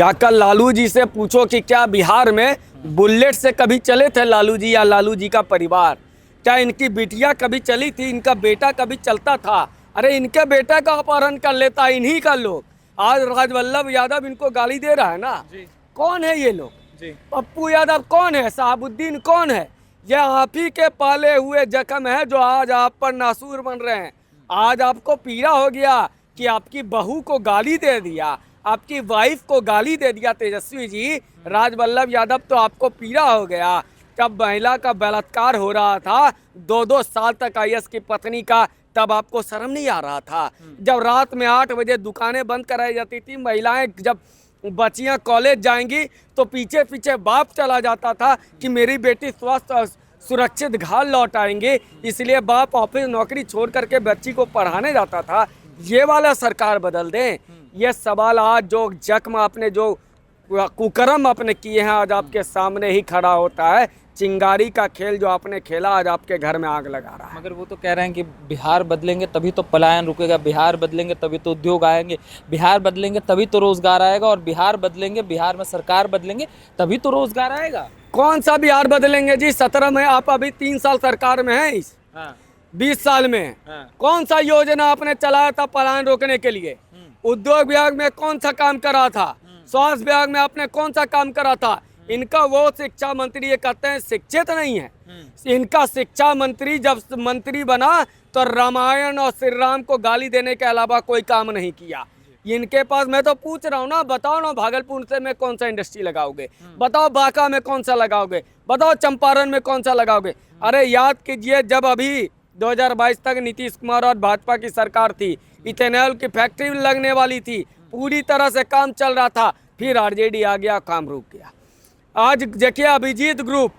जाकर लालू जी से पूछो कि क्या बिहार में बुलेट से कभी चले थे लालू जी या लालू जी का परिवार? क्या इनकी बिटिया कभी चली थी? इनका बेटा कभी चलता था? अरे इनके बेटा का अपहरण कर लेता इन्हीं का लोग। आज राजवल्लभ यादव इनको गाली दे रहा है ना। कौन है ये लोग? पप्पू यादव कौन है? शहाबुद्दीन कौन है? ये आप ही के पाले हुए जख्म है जो आज आप पर नासूर बन रहे हैं। आज आपको पीड़ा हो गया कि आपकी बहू को गाली दे दिया, आपकी वाइफ को गाली दे दिया तेजस्वी जी। राजवल्लभ यादव तो आपको पीड़ा हो गया जब महिला का बलात्कार हो रहा था 2-2 साल तक आईएएस की पत्नी का, तब आपको शर्म नहीं आ रहा था। जब रात में 8 बजे दुकानें बंद कराई जाती थी, महिलाएं जब बच्चियां कॉलेज जाएंगी तो पीछे पीछे बाप चला जाता था कि मेरी बेटी स्वस्थ और सुरक्षित घर लौट आएंगे, इसलिए बाप ऑफिस नौकरी छोड़ करके बच्ची को पढ़ाने जाता था। ये वाला सरकार बदल दें। ये सवाल आज जो जख्म आपने, जो कुकर्म आपने किए हैं, आज आपके सामने ही खड़ा होता है। चिंगारी का खेल जो आपने खेला आज आपके घर में आग लगा रहा है। मगर वो तो कह रहे हैं कि बिहार बदलेंगे तभी तो पलायन रुकेगा, बिहार बदलेंगे तभी तो उद्योग आएंगे, बिहार बदलेंगे तभी तो रोजगार आएगा, और बिहार बदलेंगे, बिहार में सरकार बदलेंगे तभी तो रोजगार आएगा। कौन सा बिहार बदलेंगे जी? 17 में आप अभी 3 साल सरकार में हैं, इस 20 साल में कौन सा योजना आपने चलाया था पलायन रोकने के लिए? उद्योग विभाग में कौन सा काम करा था? स्वास्थ्य विभाग में आपने कौन सा काम करा था? इनका वो शिक्षा मंत्री ये कहते हैं शिक्षित नहीं है। इनका शिक्षा मंत्री जब मंत्री बना तो रामायण और श्री राम को गाली देने के अलावा कोई काम नहीं किया। इनके पास, मैं तो पूछ रहा हूँ ना, बताओ ना भागलपुर से में कौन सा इंडस्ट्री लगाओगे? बताओ बांका में कौन सा लगाओगे? बताओ चंपारण में कौन सा लगाओगे? अरे याद कीजिए, जब अभी 2022 तक नीतीश कुमार और भाजपा की सरकार थी, इथेनॉल की फैक्ट्री लगने वाली थी, पूरी तरह से काम चल रहा था, फिर आरजेडी आ गया, काम रुक गया। आज देखिए अभिजीत ग्रुप,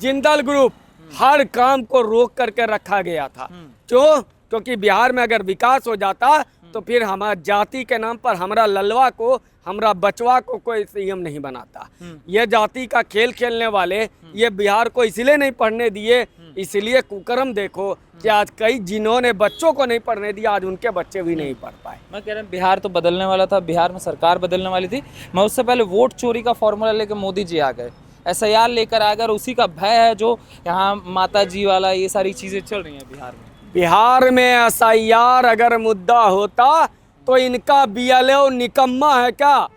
जिंदल ग्रुप, हर काम को रोक करके रखा गया था। क्यों? क्योंकि बिहार में अगर विकास हो जाता तो फिर हमारा जाति के नाम पर हमारा ललवा को, हमारा बचवा को कोई सीएम नहीं बनाता। ये जाति का खेल खेलने वाले ये बिहार को इसलिए नहीं पढ़ने दिए, इसलिए कुकर्म देखो कि आज कई जिन्होंने बच्चों को नहीं पढ़ने दिया, आज उनके बच्चे भी नहीं पढ़ पाए। मैं कह रहा हूँ बिहार तो बदलने वाला था, बिहार में सरकार बदलने वाली थी, मैं उससे पहले वोट चोरी का फॉर्मूला लेकर मोदी जी आ गए, SIR लेकर आ गए, और उसी का भय है जो यहाँ माता जी वाला ये सारी चीज़ें चल रही हैं बिहार में। बिहार में SIR अगर मुद्दा होता तो इनका BLO निकम्मा है क्या?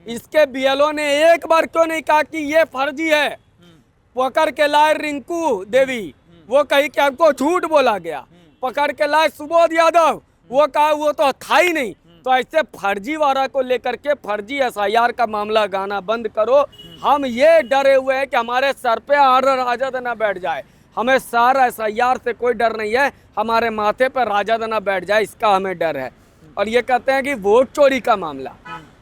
इसके BLO ने एक बार क्यों नहीं कहा कि ये फर्जी है? पकड़ के लाए रिंकू देवी, वो कही कि आपको झूठ बोला गया। पकड़ के लाए सुबोध यादव, वो कहा वो तो था ही नहीं। तो ऐसे फर्जी वाला को लेकर के फर्जी SIR का मामला गाना बंद करो। हम ये डरे हुए हैं कि हमारे सर पे राजद ना बैठ जाए। हमें सारा SIR से कोई डर नहीं है, हमारे माथे पर राजद ना बैठ जाए, इसका हमें डर है। और ये कहते हैं कि वोट चोरी का मामला,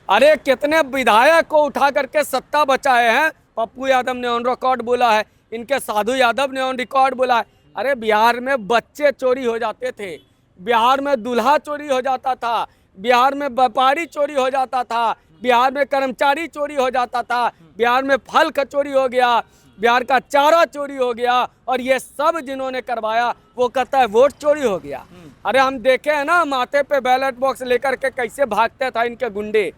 अरे कितने विधायक को उठा करके सत्ता बचाए हैं। पप्पू यादव ने ऑन रिकॉर्ड बोला है, इनके साधु यादव ने ऑन रिकॉर्ड बोला है। अरे बिहार में बच्चे चोरी हो जाते थे, बिहार में दूल्हा चोरी हो जाता था, बिहार में व्यापारी चोरी हो जाता था, बिहार में कर्मचारी चोरी हो जाता था, बिहार में फल का चोरी हो गया, बिहार का चारा चोरी हो गया, और ये सब जिन्होंने करवाया वो कहता है वोट चोरी हो गया। अरे हम देखे हैं ना, माथे पे बैलेट बॉक्स लेकर के कैसे भागते था इनके गुंडे।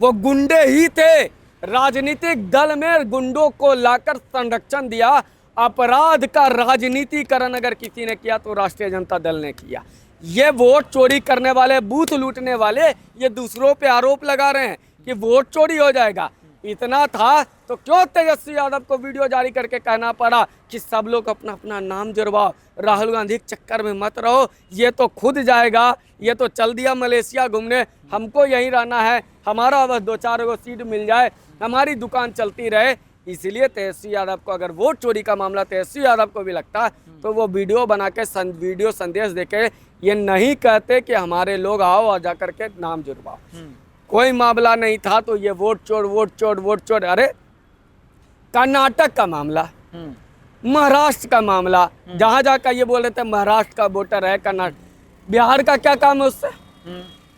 वो गुंडे ही थे, राजनीतिक दल में गुंडों को लाकर संरक्षण दिया। अपराध का राजनीतिकरण अगर किसी ने किया तो राष्ट्रीय जनता दल ने किया। ये वोट चोरी करने वाले, बूथ लूटने वाले, ये दूसरों पे आरोप लगा रहे हैं कि वोट चोरी हो जाएगा। इतना था तो क्यों तेजस्वी यादव को वीडियो जारी करके कहना पड़ा कि सब लोग अपना अपना नाम जुड़वाओ, राहुल गांधी के चक्कर में मत रहो, ये तो खुद जाएगा, ये तो चल दिया मलेशिया घूमने, हमको यहीं रहना है, हमारा बस 2-4 गो सीट मिल जाए, हमारी दुकान चलती रहे। इसलिए तेजस्वी यादव को अगर वोट चोरी का मामला तेजस्वी यादव को भी लगता तो वो वीडियो बना के वीडियो संदेश देके ये नहीं कहते कि हमारे लोग आओ और जाकर के नाम जुड़वाओ। कोई मामला नहीं था तो ये वोट चोर वोट चोर वोट चोर। अरे कर्नाटक का मामला, महाराष्ट्र का मामला, जहाँ जाकर ये बोल रहे थे महाराष्ट्र का वोटर है कर्नाटक, बिहार का क्या काम है उससे?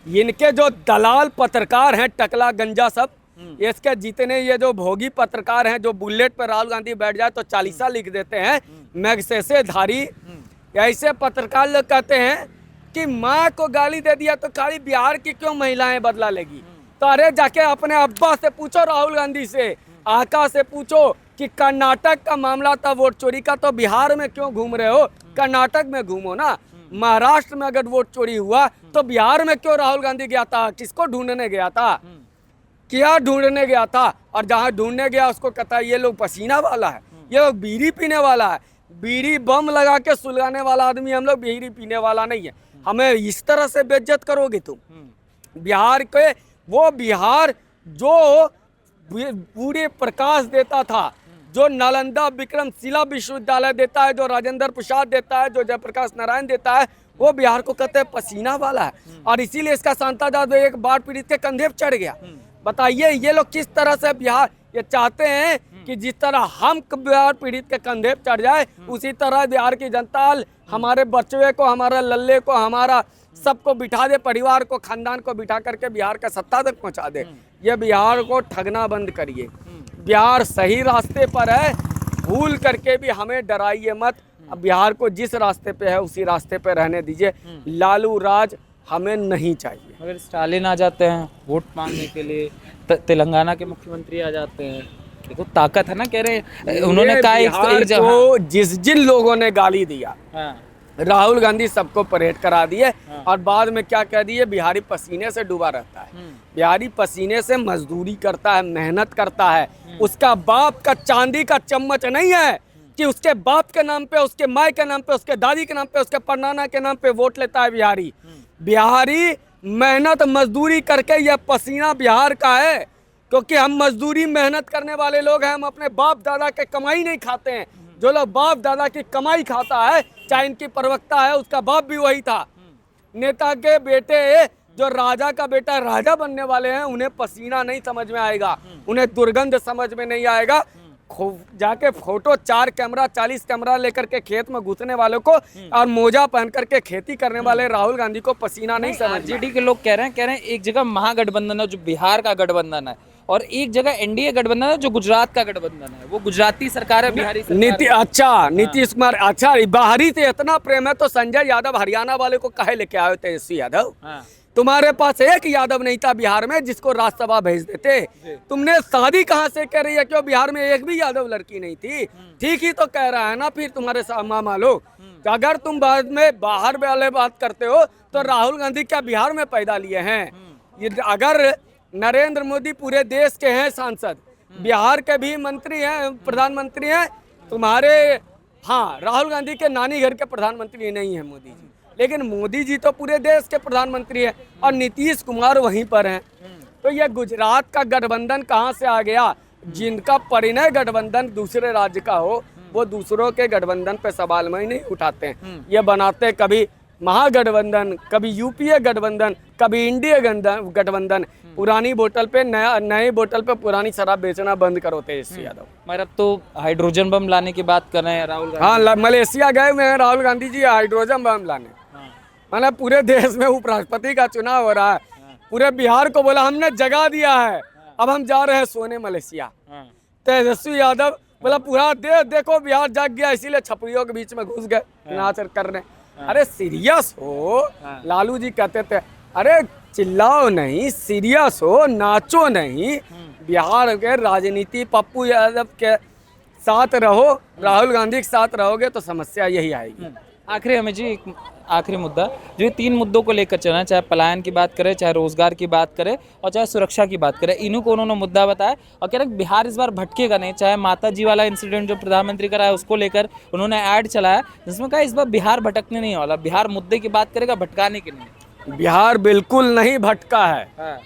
इनके जो दलाल पत्रकार हैं, टकला गंजा सब, इसके जितने ये जो भोगी पत्रकार हैं जो बुलेट पर राहुल गांधी बैठ जाए तो 40 लिख देते हैं, मैगसेसे धारी, ऐसे पत्रकार लोग कहते हैं कि माँ को गाली दे दिया तो खाली बिहार की क्यों महिलाएं बदला लेगी? तो अरे जाके अपने अब्बा से पूछो, राहुल गांधी से, आका से पूछो कि कर्नाटक का मामला था वोट चोरी का, तो बिहार में क्यों घूम रहे हो? कर्नाटक में घूमो ना। महाराष्ट्र में अगर वोट चोरी हुआ तो बिहार में क्यों राहुल गांधी गया था? किसको ढूंढने गया था? क्या ढूंढने गया था? और जहां ढूंढने गया उसको कहता है ये लोग पसीना वाला है, ये लोग बीड़ी पीने वाला है। बीड़ी बम लगा के सुलगाने वाला आदमी हम लोग, बीड़ी पीने वाला नहीं है। हमें इस तरह से बेइज्जत करोगे तुम? बिहार के वो बिहार जो पूरे प्रकाश देता था, जो नालंदा विक्रमशिला विश्वविद्यालय देता है, जो राजेंद्र प्रसाद देता है, जो जयप्रकाश नारायण देता है, वो बिहार को कहते हैं पसीना वाला है। और इसीलिए इसका सांता जादव एक बाढ़ पीड़ित के कंधे पर चढ़ गया। बताइए ये लोग किस तरह से बिहार, ये चाहते हैं कि जिस तरह हम बिहार पीड़ित के कंधे पर चढ़ जाए, उसी तरह बिहार की जनता हमारे बच्चे को, हमारा लल्ले को, हमारा सबको बिठा दे, परिवार को, खानदान को बिठा करके बिहार का सत्ता तक पहुंचा दे। ये बिहार को ठगना बंद करिए। बिहार सही रास्ते पर है, भूल करके भी हमें डराइए मत। अब बिहार को जिस रास्ते पे है उसी रास्ते पे रहने दीजिए। लालू राज हमें नहीं चाहिए। अगर स्टालिन आ जाते हैं वोट मांगने के लिए, तेलंगाना के मुख्यमंत्री आ जाते हैं, देखो ताकत है ना, कह रहे हैं उन्होंने कहा एक जगह को जिन लोगों ने गाली दिया, राहुल गांधी सबको परेड करा दिए। और बाद में क्या कह दिए? बिहारी पसीने से डूबा रहता है, बिहारी पसीने से मजदूरी करता है, मेहनत करता है। उसका बाप का चांदी का चम्मच नहीं है कि उसके बाप के नाम पे, उसके माँ के नाम पे, उसके दादी के नाम पे, उसके परनाना के नाम पे वोट लेता है बिहारी। बिहारी मेहनत मजदूरी करके, यह पसीना बिहार का है, क्योंकि हम मजदूरी मेहनत करने वाले लोग हैं। हम अपने बाप दादा के कमाई नहीं खाते हैं। जो लोग बाप दादा की कमाई खाता है, चाहे इनकी प्रवक्ता है, उसका बाप भी वही था। नेता के बेटे, जो राजा का बेटा राजा बनने वाले हैं, उन्हें पसीना नहीं समझ में आएगा, उन्हें दुर्गंध समझ में नहीं आएगा। जाके फोटो 4 कैमरा 40 कैमरा लेकर के खेत में घुसने वालों को और मोजा पहन करके खेती करने वाले राहुल गांधी को पसीना नहीं समझ। आरजेडी के लोग कह रहे हैं एक जगह महागठबंधन है जो बिहार का गठबंधन है, और एक जगह एनडीए गठबंधन है जो गुजरात का गठबंधन है। वो गुजराती सरकार है, बिहारी सरकार नीतीश कुमार अच्छा, बाहरी से इतना प्रेम है तो संजय यादव हरियाणा वाले को काहे लेके आए? तेजस्वी यादव, तुम्हारे पास एक यादव नहीं था बिहार में जिसको राज्यसभा भेज देते। तुमने शादी कहाँ से कर रही है? क्यों बिहार में एक भी यादव लड़की नहीं थी? ठीक ही तो कह रहा है ना फिर तुम्हारे मामा लोग। अगर तुम बाद में बाहर वाले बात करते हो तो राहुल गांधी क्या बिहार में पैदा लिए हैं? अगर नरेंद्र मोदी पूरे देश के हैं सांसद, बिहार के भी मंत्री हैं, प्रधानमंत्री हैं तुम्हारे, हाँ राहुल गांधी के नानी घर के प्रधानमंत्री नहीं है मोदी जी, लेकिन मोदी जी तो पूरे देश के प्रधानमंत्री हैं और नीतीश कुमार वहीं पर हैं। तो ये गुजरात का गठबंधन कहाँ से आ गया? जिनका परिणय गठबंधन दूसरे राज्य का हो, वो दूसरों के गठबंधन पे सवाल में ही नहीं उठाते हैं। ये बनाते कभी महागठबंधन, कभी यूपीए गठबंधन, कभी इंडिया गठबंधन। पुरानी बोतल पे नए बोतल पे पुरानी शराब बेचना बंद करो तेजस्वी यादव। मगर अब तो हाइड्रोजन बम लाने की बात कर रहे हैं राहुल गांधी। हाँ, मलेशिया गए हुए हैं राहुल गांधी जी हाइड्रोजन बम लाने। मतलब पूरे देश में उपराष्ट्रपति का चुनाव हो रहा है, पूरे बिहार को बोला हमने जगा दिया है, अब हम जा रहे हैं सोने मलेशिया। तेजस्वी यादव बोला पूरा देश देखो बिहार जाग गया, इसीलिए छपरियों के बीच में घुस गए नाच कर रहे। अरे सीरियस हो, लालू जी कहते थे अरे चिल्लाओ नहीं, सीरियस हो, नाचो नहीं। बिहार के राजनीति पप्पू यादव के साथ रहो, राहुल गांधी के साथ रहोगे तो समस्या यही आएगी। आखिरी हमें जी एक आखिरी मुद्दा, जो ये 3 मुद्दों को लेकर चलना, चाहे पलायन की बात करें, चाहे रोजगार की बात करें और चाहे सुरक्षा की बात करें, इन्हीं को उन्होंने मुद्दा बताया और कह रहे बिहार इस बार भटकेगा नहीं। चाहे माता जी वाला इंसिडेंट जो प्रधानमंत्री कराया उसको लेकर उन्होंने ऐड चलाया जिसमें कहा इस बार बिहार भटकने नहीं वाला, बिहार मुद्दे की बात करेगा, भटकाने की नहीं। बिहार बिल्कुल नहीं भटका है।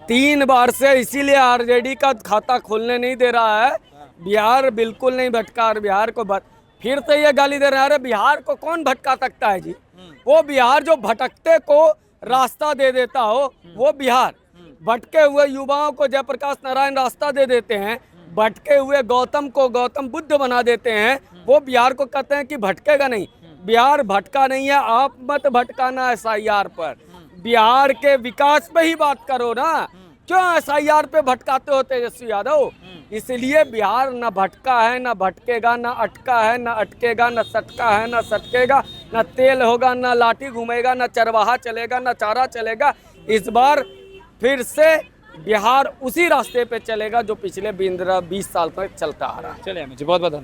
3 बार से इसीलिए आरजेडी का खाता खोलने नहीं दे रहा है। बिहार बिल्कुल नहीं भटका और बिहार को फिर से ये गाली दे रहा है। बिहार को कौन भटका सकता है जी? वो बिहार जो भटकते को रास्ता दे देता हो, वो बिहार। भटके हुए युवाओं को जयप्रकाश नारायण रास्ता दे देते हैं, भटके हुए गौतम को गौतम बुद्ध बना देते हैं, वो बिहार को कहते हैं कि भटकेगा नहीं। बिहार भटका नहीं है, आप मत भटकाना एसआईआर पर, बिहार के विकास पे ही बात करो ना। क्यों एसआईआर पे भटकाते हो तेजस्वी यादव? इसलिए बिहार न भटका है, न भटकेगा, न अटका है, न अटकेगा, न सटका है, न सटकेगा, न तेल होगा, न लाठी घूमेगा, न चरवाहा चलेगा, न चारा चलेगा। इस बार फिर से बिहार उसी रास्ते पे चलेगा जो पिछले 20 साल तक चलता आ रहा है। चलिए अमित जी बहुत बहुत धन्यवाद।